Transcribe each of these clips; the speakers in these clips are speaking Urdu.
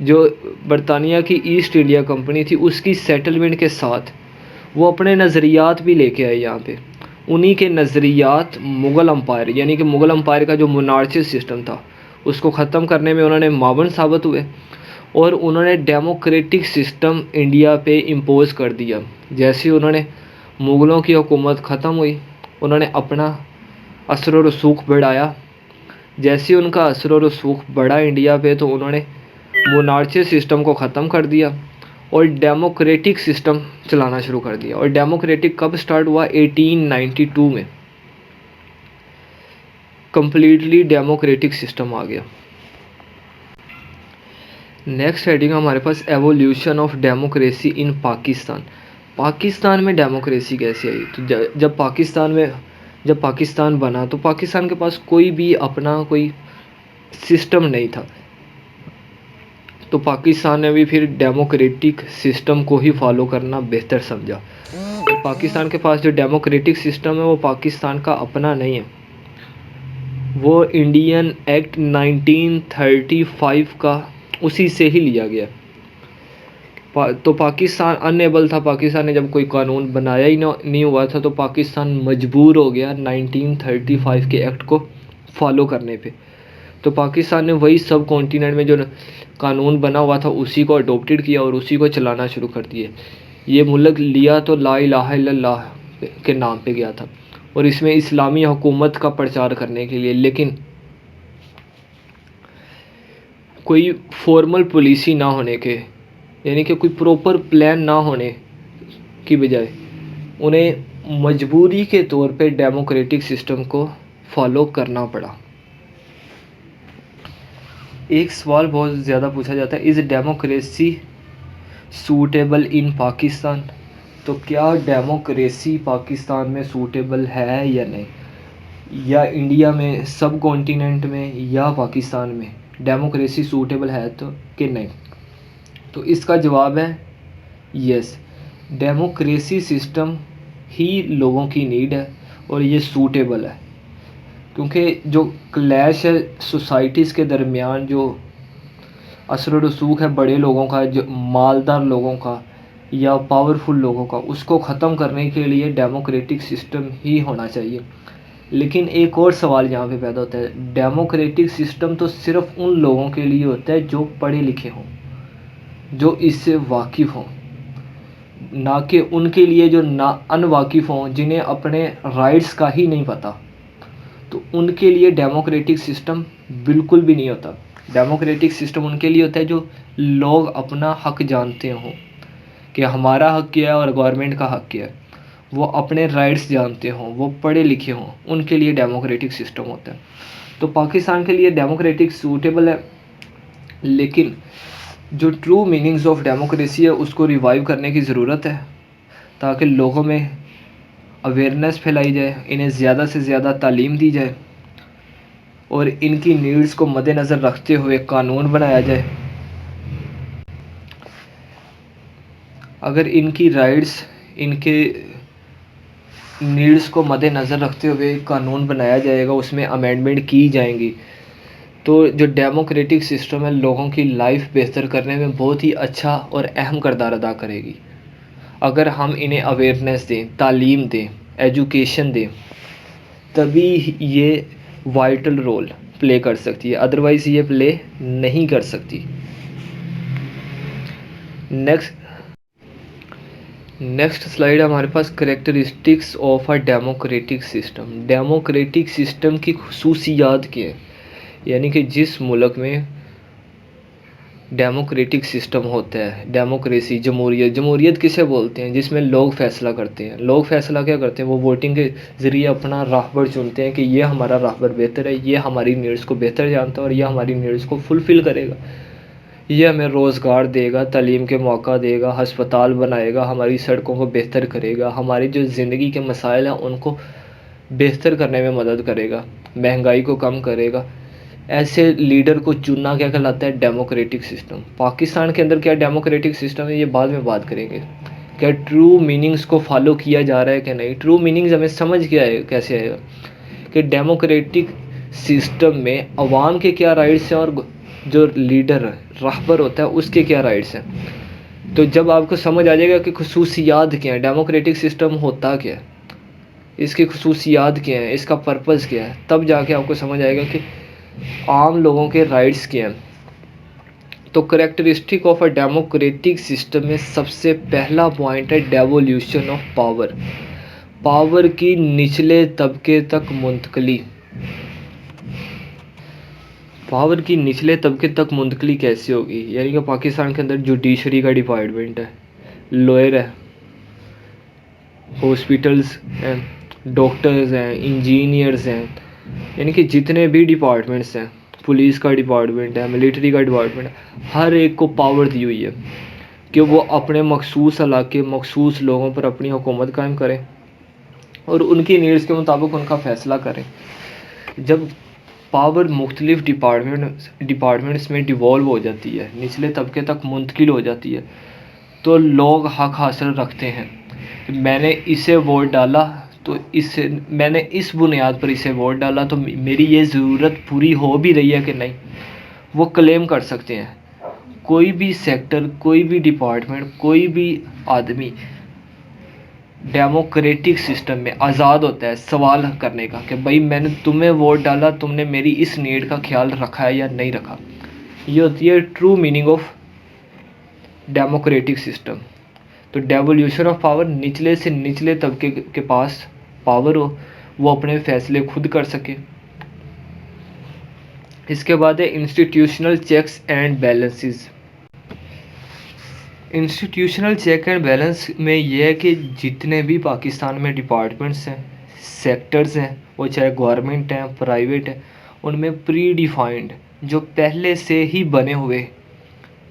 جو برطانیہ کی ایسٹ انڈیا کمپنی تھی اس کی سیٹلمنٹ کے ساتھ وہ اپنے نظریات بھی لے کے آئے یہاں پہ. انہی کے نظریات مغل امپائر یعنی کہ مغل امپائر کا جو مونارچل سسٹم تھا اس کو ختم کرنے میں انہوں نے معاون ثابت ہوئے اور انہوں نے ڈیموکریٹک سسٹم انڈیا پہ امپوز کر دیا. جیسے انہوں نے مغلوں کی حکومت ختم ہوئی انہوں نے اپنا اثر و رسوخ بڑھایا. جیسے ان کا اثر و رسوخ بڑھا انڈیا پہ تو انہوں نے مونارچل سسٹم کو ختم کر دیا اور ڈیموکریٹک سسٹم چلانا شروع کر دیا. اور ڈیموکریٹک کب سٹارٹ ہوا؟ 1892 میں کمپلیٹلی ڈیموکریٹک سسٹم آ گیا. نیکسٹ ہیڈنگ ہمارے پاس evolution of democracy in Pakistan. Pakistan میں ڈیموکریسی کیسے آئی؟ تو جب پاکستان بنا تو پاکستان کے پاس کوئی بھی اپنا کوئی سسٹم نہیں تھا. تو پاکستان نے بھی پھر ڈیموکریٹک سسٹم کو ہی فالو کرنا بہتر سمجھا. پاکستان کے پاس جو ڈیموکریٹک سسٹم ہے وہ پاکستان کا اپنا نہیں ہے, وہ انڈین ایکٹ 1935 کا اسی سے ہی لیا گیا. تو پاکستان انیبل تھا, پاکستان نے جب کوئی قانون بنایا ہی نہیں ہوا تھا تو پاکستان مجبور ہو گیا 1935 کے ایکٹ کو فالو کرنے پہ. تو پاکستان نے وہی سب کانٹیننٹ میں جو قانون بنا ہوا تھا اسی کو اڈوپٹیڈ کیا اور اسی کو چلانا شروع کر دیے. یہ ملک لیا تو لا الہ الا اللہ کے نام پہ گیا تھا اور اس میں اسلامی حکومت کا پرچار کرنے کے لیے, لیکن کوئی فارمل پالیسی نہ ہونے کے یعنی کہ کوئی پراپر پلان نہ ہونے کی بجائے انہیں مجبوری کے طور پہ ڈیموکریٹک سسٹم کو فالو کرنا پڑا. ایک سوال بہت زیادہ پوچھا جاتا ہے, از ڈیموکریسی سوٹیبل ان پاکستان؟ تو کیا ڈیموکریسی پاکستان میں سوٹیبل ہے یا نہیں, یا انڈیا میں سب کانٹیننٹ میں یا پاکستان میں ڈیموکریسی سوٹیبل ہے تو کہ نہیں؟ تو اس کا جواب ہے یس, ڈیموکریسی سسٹم ہی لوگوں کی نیڈ ہے اور یہ سوٹیبل ہے. کیونکہ جو کلیش ہے سوسائٹیز کے درمیان, جو اثر و رسوخ ہے بڑے لوگوں کا, جو مالدار لوگوں کا یا پاورفل لوگوں کا, اس کو ختم کرنے کے لیے ڈیموکریٹک سسٹم ہی ہونا چاہیے. لیکن ایک اور سوال یہاں پہ پیدا ہوتا ہے, ڈیموکریٹک سسٹم تو صرف ان لوگوں کے لیے ہوتا ہے جو پڑھے لکھے ہوں, جو اس سے واقف ہوں, نہ کہ ان کے لیے جو ان واقف ہوں جنہیں اپنے رائٹس کا ہی نہیں پتہ. تو ان کے لیے ڈیموکریٹک سسٹم بالکل بھی نہیں ہوتا. ڈیموکریٹک سسٹم ان کے لیے ہوتا ہے جو لوگ اپنا حق جانتے ہوں کہ ہمارا حق کیا ہے اور گورنمنٹ کا حق کیا ہے, وہ اپنے رائٹس جانتے ہوں, وہ پڑھے لکھے ہوں, ان کے لیے ڈیموکریٹک سسٹم ہوتا ہے. تو پاکستان کے لیے ڈیموکریٹک سوٹیبل ہے, لیکن جو ٹرو میننگز آف ڈیموکریسی ہے اس کو ریوائیو کرنے کی ضرورت ہے تاکہ لوگوں میں اویئرنیس پھیلائی جائے, انہیں زیادہ سے زیادہ تعلیم دی جائے اور ان کی نیڈز کو مد نظر رکھتے ہوئے قانون بنایا جائے. اگر ان کی رائٹس, ان کے نیڈز کو مد نظر رکھتے ہوئے قانون بنایا جائے گا, اس میں امینڈمنٹ کی جائیں گی, تو جو ڈیموکریٹک سسٹم ہے لوگوں کی لائف بہتر کرنے میں بہت ہی اچھا اور اہم کردار ادا کرے گی. اگر ہم انہیں اویئرنیس دیں, تعلیم دیں, ایجوکیشن دیں, تبھی یہ وائٹل رول پلے کر سکتی ہے, ادروائز یہ پلے نہیں کر سکتی. نیکسٹ سلائیڈ ہمارے پاس characteristics of a democratic system. Democratic system کی خصوصیات کیا ہیں, یعنی کہ جس ملک میں ڈیموکریٹک سسٹم ہوتا ہے, ڈیموکریسی, جمہوریت کسے بولتے ہیں؟ جس میں لوگ فیصلہ کرتے ہیں. لوگ فیصلہ کیا کرتے ہیں؟ وہ ووٹنگ کے ذریعے اپنا راہبر چنتے ہیں کہ یہ ہمارا راہبر بہتر ہے, یہ ہماری نیڈز کو بہتر جانتا ہے اور یہ ہماری نیڈز کو فلفل کرے گا, یہ ہمیں روزگار دے گا, تعلیم کے موقع دے گا, ہسپتال بنائے گا, ہماری سڑکوں کو بہتر کرے گا, ہماری جو زندگی کے مسائل ہیں ان کو بہتر کرنے میں مدد کرے گا, مہنگائی کو کم کرے گا. ایسے لیڈر کو چننا کیا کہلاتا ہے؟ Democratic system. پاکستان کے اندر کیا ڈیموکریٹک سسٹم ہے یہ بعد میں بات کریں گے. کیا ٹرو میننگز کو فالو کیا جا رہا ہے کہ نہیں؟ ٹرو میننگز ہمیں سمجھ کے کیسے آئے گا کہ ڈیموکریٹک سسٹم میں عوام کے کیا رائٹس ہیں اور جو لیڈر رہبر ہوتا ہے اس کے کیا رائٹس ہیں. تو جب آپ کو سمجھ آ جائے گا کہ خصوصیات کیا ہیں، ڈیموکریٹک سسٹم ہوتا کیا ہے، اس کی خصوصیات کیا ہیں، اس کا پرپز کیا ہے، تب جا کے آپ کو سمجھ آئے گا کہ عام لوگوں کے رائٹس کیا ہیں. تو characteristic of a democratic system میں سب سے پہلا پوائنٹ ہے ڈیولیوشن آف پاور. پاور کی نچلے طبقے تک منتقلی. پاور کی نچلے طبقے تک منتقلی کیسے ہوگی؟ یعنی کہ پاکستان کے اندر جوڈیشری کا ڈپارٹمنٹ ہے، لوئر ہے، ہاسپٹلز ہیں، ڈاکٹرز ہیں، انجینئرز ہیں، یعنی کہ جتنے بھی ڈپارٹمنٹس ہیں، پولیس کا ڈپارٹمنٹ ہے، ملٹری کا ڈپارٹمنٹ ہے، ہر ایک کو پاور دی ہوئی ہے کہ وہ اپنے مخصوص علاقے مخصوص لوگوں پر اپنی حکومت قائم کریں اور ان کی نیڈز کے مطابق ان کا فیصلہ کریں. جب پاور مختلف ڈپارٹمنٹس میں ڈیوالو ہو جاتی ہے، نچلے طبقے تک منتقل ہو جاتی ہے، تو لوگ حق حاصل رکھتے ہیں. میں نے اسے ووٹ ڈالا تو میں نے اس بنیاد پر اسے ووٹ ڈالا تو میری یہ ضرورت پوری ہو بھی رہی ہے کہ نہیں، وہ کلیم کر سکتے ہیں. کوئی بھی سیکٹر، کوئی بھی ڈپارٹمنٹ، کوئی بھی آدمی ڈیموکریٹک سسٹم میں آزاد ہوتا ہے سوال کرنے کا کہ بھائی میں نے تمہیں ووٹ ڈالا، تم نے میری اس نیڈ کا خیال رکھا ہے یا نہیں رکھا. یہ ہوتی ہے true meaning of democratic system. تو ڈیولیوشن آف پاور، نچلے سے نچلے طبقے کے پاس پاور ہو، وہ اپنے فیصلے خود کر سکے. اس کے بعد ہے institutional checks and balances. Institutional check and balance میں یہ ہے کہ جتنے بھی پاکستان میں ڈپارٹمنٹس ہیں، سیکٹرز ہیں، وہ چاہے گورنمنٹ ہیں، پرائیویٹ ہیں، ان میں پری ڈیفائنڈ جو پہلے سے ہی بنے ہوئے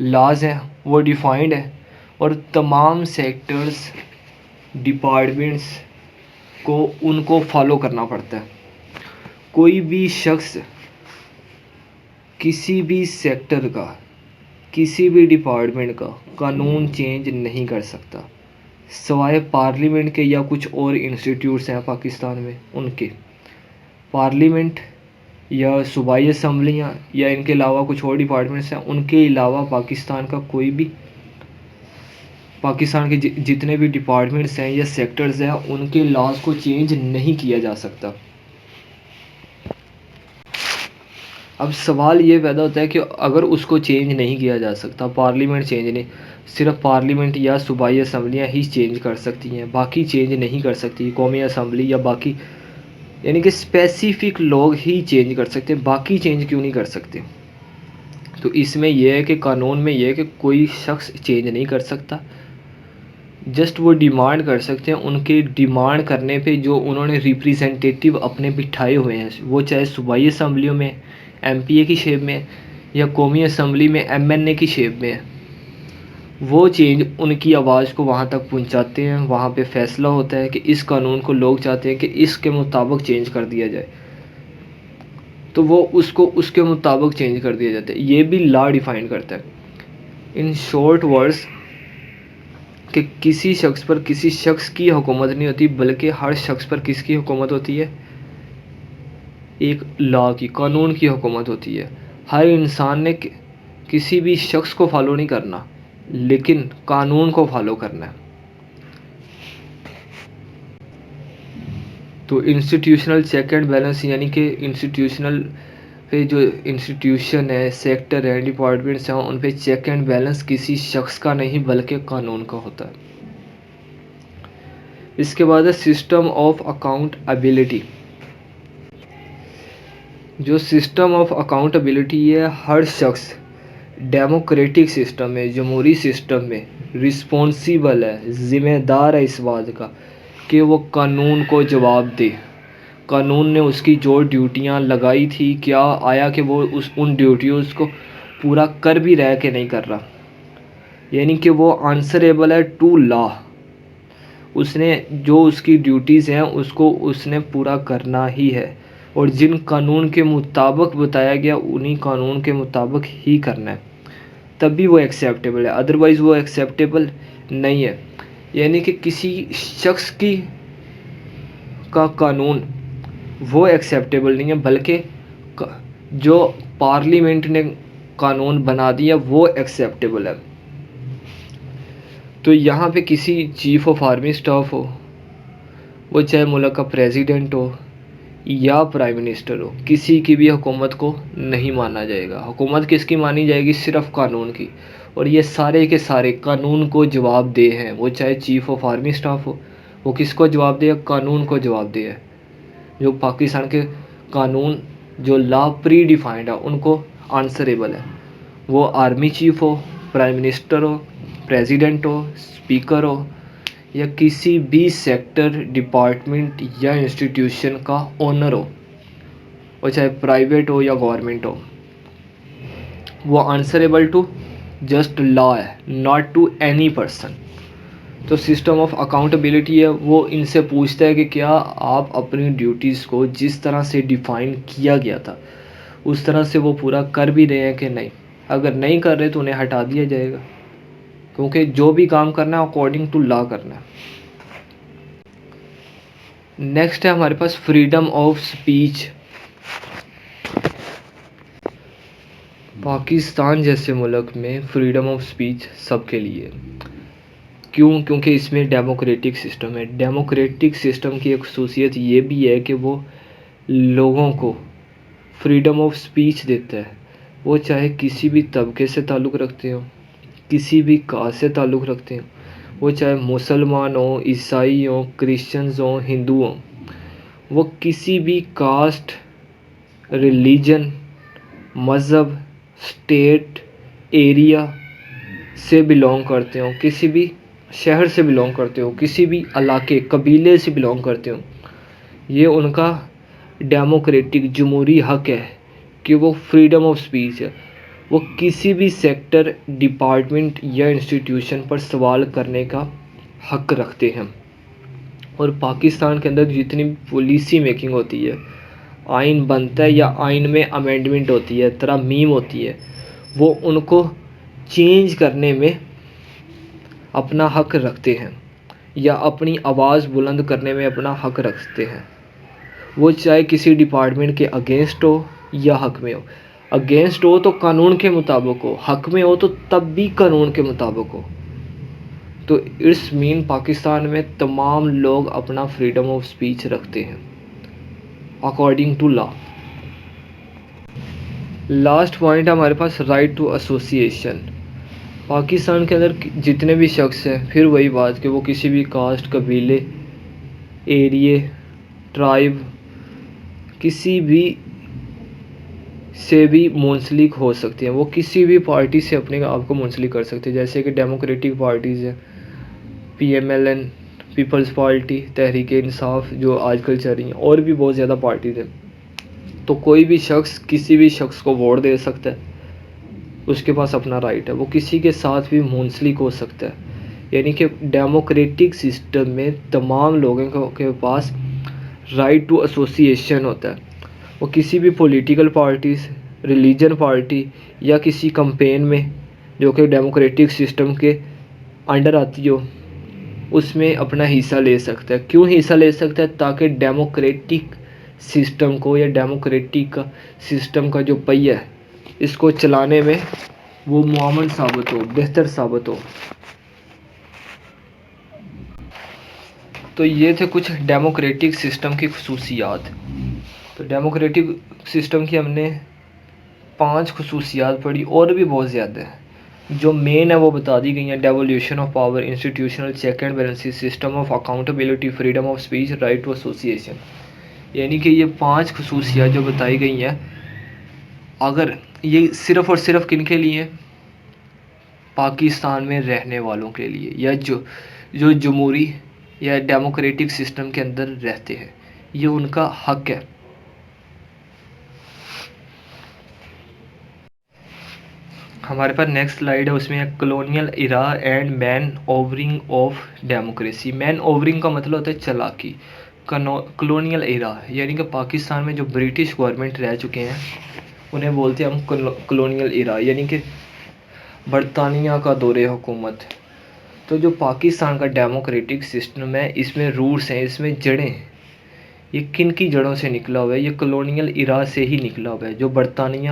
لاز ہیں وہ ڈیفائنڈ ہیں، اور تمام سیکٹرز ڈپارٹمنٹس کو ان کو فالو کرنا پڑتا ہے. کوئی بھی شخص کسی بھی سیکٹر کا، کسی بھی ڈپارٹمنٹ کا قانون چینج نہیں کر سکتا سوائے پارلیمنٹ کے یا کچھ اور انسٹیٹیوٹس ہیں پاکستان میں ان کے. پارلیمنٹ یا صوبائی اسمبلیاں یا ان کے علاوہ کچھ اور ڈپارٹمنٹس ہیں، ان کے علاوہ پاکستان کا کوئی بھی، پاکستان کے جتنے بھی ڈپارٹمنٹس ہیں یا سیکٹرز ہیں، ان کے لاز کو چینج نہیں کیا جا سکتا. اب سوال یہ پیدا ہوتا ہے کہ اگر اس کو چینج نہیں کیا جا سکتا، پارلیمنٹ چینج نہیں، صرف پارلیمنٹ یا صوبائی اسمبلیاں ہی چینج کر سکتی ہیں، باقی چینج نہیں کر سکتی، قومی اسمبلی یا باقی، یعنی کہ اسپیسیفک لوگ ہی چینج کر سکتے ہیں، باقی چینج کیوں نہیں کر سکتے؟ تو اس میں یہ ہے کہ قانون میں یہ ہے کہ کوئی شخص چینج نہیں کر سکتا، جسٹ وہ ڈیمانڈ کر سکتے ہیں. ان کے ڈیمانڈ کرنے پہ جو انہوں نے ریپریزنٹیٹیو اپنے بٹھائے ہوئے ہیں، وہ چاہے صوبائی اسمبلیوں میں ایم پی اے کی شیپ میں یا قومی اسمبلی میں ایم این اے کی شیپ میں، وہ چینج ان کی آواز کو وہاں تک پہنچاتے ہیں. وہاں پہ فیصلہ ہوتا ہے کہ اس قانون کو لوگ چاہتے ہیں کہ اس کے مطابق چینج کر دیا جائے، تو وہ اس کو اس کے مطابق چینج کر دیا جاتا ہے. یہ بھی لا ڈیفائن کرتا ہے. ان شارٹ ورڈز کہ کسی شخص پر کسی شخص کی حکومت نہیں ہوتی، بلکہ ہر شخص پر کس کی حکومت ہوتی ہے؟ ایک لا کی، قانون کی حکومت ہوتی ہے. ہر انسان نے کسی بھی شخص کو فالو نہیں کرنا، لیکن قانون کو فالو کرنا ہے. تو انسٹیٹیوشنل چیک اینڈ بیلنس یعنی کہ انسٹیٹیوشنل پہ جو انسٹیٹیوشن ہے، سیکٹر ہے، ڈپارٹمنٹس ہیں، ان پہ چیک اینڈ بیلنس کسی شخص کا نہیں بلکہ قانون کا ہوتا ہے. اس کے بعد ہے سسٹم آف اکاؤنٹیبلٹی. جو سسٹم آف اکاؤنٹیبلٹی ہے، ہر شخص ڈیموکریٹک سسٹم میں، جمہوری سسٹم میں رسپانسیبل ہے، ذمہ دار ہے اس بات کا کہ وہ قانون کو جواب دے. قانون نے اس کی جو ڈیوٹیاں لگائی تھی، کیا آیا کہ وہ ان ڈیوٹیز کو پورا کر بھی رہا کہ نہیں کر رہا، یعنی کہ وہ آنسریبل ہے ٹو لا. اس نے جو اس کی ڈیوٹیز ہیں اس کو اس نے پورا کرنا ہی ہے، اور جن قانون کے مطابق بتایا گیا انہی قانون کے مطابق ہی کرنا ہے، تبھی وہ ایکسیپٹیبل ہے، ادروائز وہ ایکسیپٹیبل نہیں ہے. یعنی کہ کسی شخص کا قانون وہ ایکسیپٹیبل نہیں ہے، بلکہ جو پارلیمنٹ نے قانون بنا دیا وہ ایکسیپٹیبل ہے. تو یہاں پہ کسی چیف آف آرمی اسٹاف ہو، وہ چاہے ملک کا پریزیڈنٹ ہو یا پرائم منسٹر ہو، کسی کی بھی حکومت کو نہیں مانا جائے گا. حکومت کس کی مانی جائے گی؟ صرف قانون کی. اور یہ سارے کے سارے قانون کو جواب دہ ہیں. وہ چاہے چیف آف آرمی اسٹاف ہو، وہ کس کو جواب دہ ہے؟ قانون کو جواب دہ ہے. جو پاکستان کے قانون جو لا پری ڈیفائنڈ ہے ان کو آنسریبل ہے. وہ آرمی چیف ہو، پرائم منسٹر ہو، پریزیڈنٹ ہو، اسپیکر ہو، یا کسی بھی سیکٹر، ڈپارٹمنٹ یا انسٹیٹیوشن کا اونر ہو، وہ چاہے پرائیویٹ ہو یا گورنمنٹ ہو، وہ آنسریبل ٹو جسٹ لا ہے، ناٹ ٹو اینی پرسن. تو سسٹم آف اکاؤنٹیبلٹی ہے وہ ان سے پوچھتا ہے کہ کیا آپ اپنی ڈیوٹیز کو جس طرح سے ڈیفائن کیا گیا تھا اس طرح سے وہ پورا کر بھی رہے ہیں کہ نہیں. اگر نہیں کر رہے تو انہیں ہٹا دیا جائے گا، کیونکہ جو بھی کام کرنا ہے اکارڈنگ ٹو لا کرنا ہے. نیکسٹ ہے ہمارے پاس فریڈم آف اسپیچ. پاکستان جیسے ملک میں فریڈم آف اسپیچ سب کے لیے. کیوں؟ کیونکہ اس میں ڈیموکریٹک سسٹم ہے. ڈیموکریٹک سسٹم کی ایک خصوصیت یہ بھی ہے کہ وہ لوگوں کو فریڈم آف اسپیچ دیتا ہے. وہ چاہے کسی بھی طبقے سے تعلق رکھتے ہوں، کسی بھی کاسٹ سے تعلق رکھتے ہوں، وہ چاہے مسلمان ہوں، عیسائی ہوں، کرسچنز ہوں، ہندو ہوں، وہ کسی بھی کاسٹ، ریلیجن، مذہب، اسٹیٹ، ایریا سے بلونگ کرتے ہوں، کسی بھی شہر سے بلونگ کرتے ہوں، کسی بھی علاقے، قبیلے سے بلونگ کرتے ہوں. یہ ان کا ڈیموکریٹک جمہوری حق ہے کہ وہ فریڈم آف اسپیچ ہے. وہ کسی بھی سیکٹر، ڈپارٹمنٹ یا انسٹیٹیوشن پر سوال کرنے کا حق رکھتے ہیں. اور پاکستان کے اندر جتنی پالیسی میکنگ ہوتی ہے، آئین بنتا ہے یا آئین میں امینڈمنٹ ہوتی ہے، ترمیم ہوتی ہے، وہ ان کو چینج کرنے میں اپنا حق رکھتے ہیں یا اپنی آواز بلند کرنے میں اپنا حق رکھتے ہیں. وہ چاہے کسی ڈپارٹمنٹ کے اگینسٹ ہو یا حق میں ہو. اگینسٹ ہو تو قانون کے مطابق ہو، حق میں ہو تو تب بھی قانون کے مطابق ہو. تو اس مین پاکستان میں تمام لوگ اپنا فریڈم آف اسپیچ رکھتے ہیں according to law. Last point ہے ہمارے پاس رائٹ ٹو ایسوسیشن. پاکستان کے اندر جتنے بھی شخص ہیں، پھر وہی بات کہ وہ کسی بھی کاسٹ، قبیلے، ایریے، ٹرائب، کسی بھی سے بھی منسلک ہو سکتے ہیں. وہ کسی بھی پارٹی سے اپنے آپ کو منسلک کر سکتے ہیں، جیسے کہ ڈیموکریٹک پارٹیز ہیں، P M L N, Peoples Party, Tehreek Insaf جو آج کل چل رہی ہیں، اور بھی بہت زیادہ پارٹیز ہیں. تو کوئی بھی شخص کسی بھی شخص کو ووٹ دے سکتا ہے، اس کے پاس اپنا رائٹ ہے. وہ کسی کے ساتھ بھی منسلک ہو سکتا ہے. یعنی کہ ڈیموکریٹک سسٹم میں تمام لوگوں کے پاس رائٹ ٹو ایسوسیشن ہوتا ہے. وہ کسی بھی پولیٹیکل پارٹیز، ریلیجن پارٹی یا کسی کمپین میں جو کہ ڈیموکریٹک سسٹم کے انڈر آتی ہو، اس میں اپنا حصہ لے سکتا ہے. کیوں حصہ لے سکتا ہے؟ تاکہ ڈیموکریٹک سسٹم کو یا ڈیموکریٹک سسٹم کا جو پہیہ ہے اس کو چلانے میں وہ معاون ثابت ہو، بہتر ثابت ہو. تو یہ تھے کچھ ڈیموکریٹک سسٹم کی خصوصیات. تو ڈیموکریٹک سسٹم کی ہم نے 5 خصوصیات پڑھی، اور بھی بہت زیادہ ہیں. جو مین ہے وہ بتا دی گئی ہیں: devolution of power, institutional check and balances, system of accountability, freedom of speech, right to association. یعنی کہ یہ 5 خصوصیات جو بتائی گئی ہیں، اگر یہ صرف اور صرف کن کے لیے؟ پاکستان میں رہنے والوں کے لیے، یا جو جمہوری یا ڈیموکریٹک سسٹم کے اندر رہتے ہیں، یہ ان کا حق ہے. ہمارے پاس نیکسٹ سلائیڈ ہے، اس میں colonial era and manoeuvring of democracy. Manoeuvring کا مطلب ہوتا ہے چلاکی. کلونیل ایرا یعنی کہ پاکستان میں جو برٹش گورنمنٹ رہ چکے ہیں انہیں بولتے ہیں ہم کلونیل ایرا، یعنی کہ برطانیہ کا دور حکومت. تو جو پاکستان کا ڈیموکریٹک سسٹم ہے، اس میں روٹس ہیں، اس میں جڑیں ہیں. یہ کن کی جڑوں سے نکلا ہوا ہے؟ یہ کلونیل ایرا سے ہی نکلا ہوا ہے، جو برطانیہ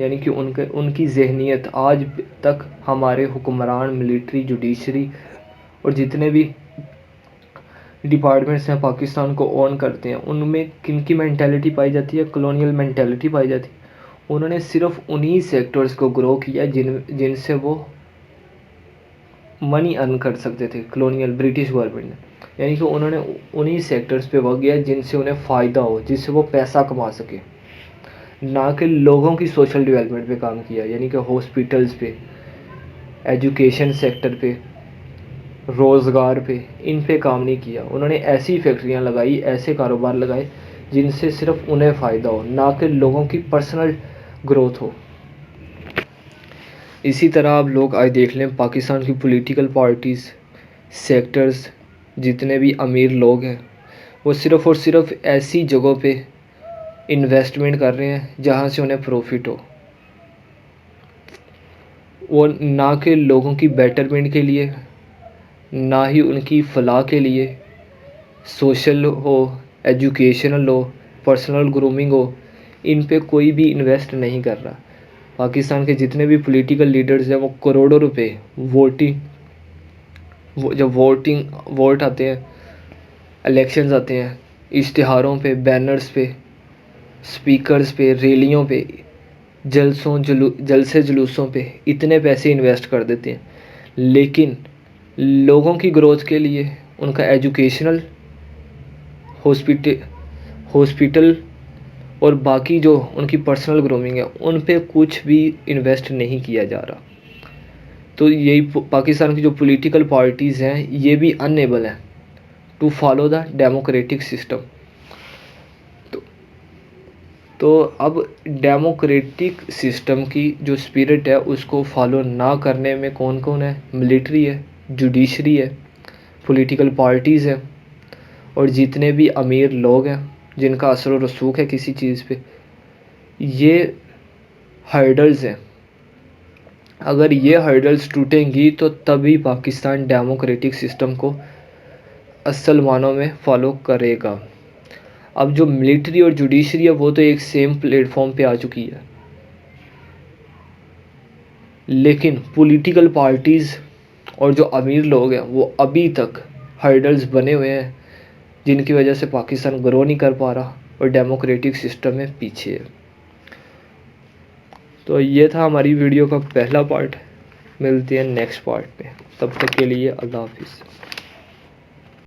یعنی کہ ان کی ذہنیت آج تک ہمارے حکمران، ملٹری، جوڈیشری اور جتنے بھی ڈپارٹمنٹس ہیں پاکستان کو اون کرتے ہیں، ان میں کن کی مینٹیلٹی پائی جاتی ہے؟ کلونیل مینٹیلٹی پائی جاتی ہے۔ انہوں نے صرف انہی سیکٹرز کو گرو کیا جن سے وہ منی ارن کر سکتے تھے، کلونیل برٹش گورنمنٹ نے، یعنی کہ انہوں نے انہی سیکٹرز پہ ورک کیا جن سے انہیں فائدہ ہو، جس سے وہ پیسہ کما سکے، نہ کہ لوگوں کی سوشل ڈیولپمنٹ پہ کام کیا، یعنی کہ ہاسپٹلز پہ، ایجوکیشن سیکٹر پہ، روزگار پہ، ان پہ کام نہیں کیا۔ انہوں نے ایسی فیکٹریاں لگائی، ایسے کاروبار لگائے جن سے صرف انہیں فائدہ ہو، نہ کہ لوگوں کی پرسنل گروتھ ہو۔ اسی طرح آپ لوگ آج دیکھ لیں پاکستان کی پولیٹیکل پارٹیز، سیکٹرز، جتنے بھی امیر لوگ ہیں وہ صرف اور صرف ایسی جگہوں پہ انویسٹمنٹ کر رہے ہیں جہاں سے انہیں پروفٹ ہو، وہ نہ کہ لوگوں کی بیٹرمنٹ کے لیے، نہ ہی ان کی فلاح کے لیے، سوشل ہو، ایجوکیشنل ہو، پرسنل گرومنگ ہو، ان پہ کوئی بھی انویسٹ نہیں کر رہا۔ پاکستان کے جتنے بھی پولیٹیکل لیڈرز ہیں وہ کروڑوں روپے جب ووٹ آتے ہیں، الیکشنز آتے ہیں، اشتہاروں پہ، بینرز پہ، سپیکرز پہ، ریلیوں پہ، جلسے جلوسوں پہ اتنے پیسے انویسٹ کر دیتے ہیں، لیکن لوگوں کی گروتھ کے لیے ان کا ایجوکیشنل، ہاسپٹل اور باقی جو ان کی پرسنل گرومنگ ہے ان پہ کچھ بھی انویسٹ نہیں کیا جا رہا۔ تو یہی پاکستان کی جو پولیٹیکل پارٹیز ہیں یہ بھی انیبل ہیں to follow the democratic system. تو اب ڈیموکریٹک سسٹم کی جو اسپرٹ ہے اس کو فالو نہ کرنے میں کون کون ہے؟ ملٹری ہے، جوڈیشری ہے، پولیٹیکل پارٹیز ہیں، اور جتنے بھی امیر لوگ ہیں جن کا اثر و رسوخ ہے کسی چیز پہ، یہ ہرڈلز ہیں۔ اگر یہ ہرڈلز ٹوٹیں گی تو تبھی پاکستان ڈیموکریٹک سسٹم کو اصل معنوں میں فالو کرے گا۔ اب جو ملٹری اور جوڈیشری ہے وہ تو ایک سیم پلیٹ فارم پہ آ چکی ہے، لیکن پولیٹیکل پارٹیز اور جو امیر لوگ ہیں وہ ابھی تک ہرڈلز بنے ہوئے ہیں جن کی وجہ سے پاکستان گرو نہیں کر پا رہا اور ڈیموکریٹک سسٹم میں پیچھے ہے۔ تو یہ تھا ہماری ویڈیو کا پہلا پارٹ، ملتے ہیں نیکسٹ پارٹ میں، تب تک کے لیے اللہ حافظ۔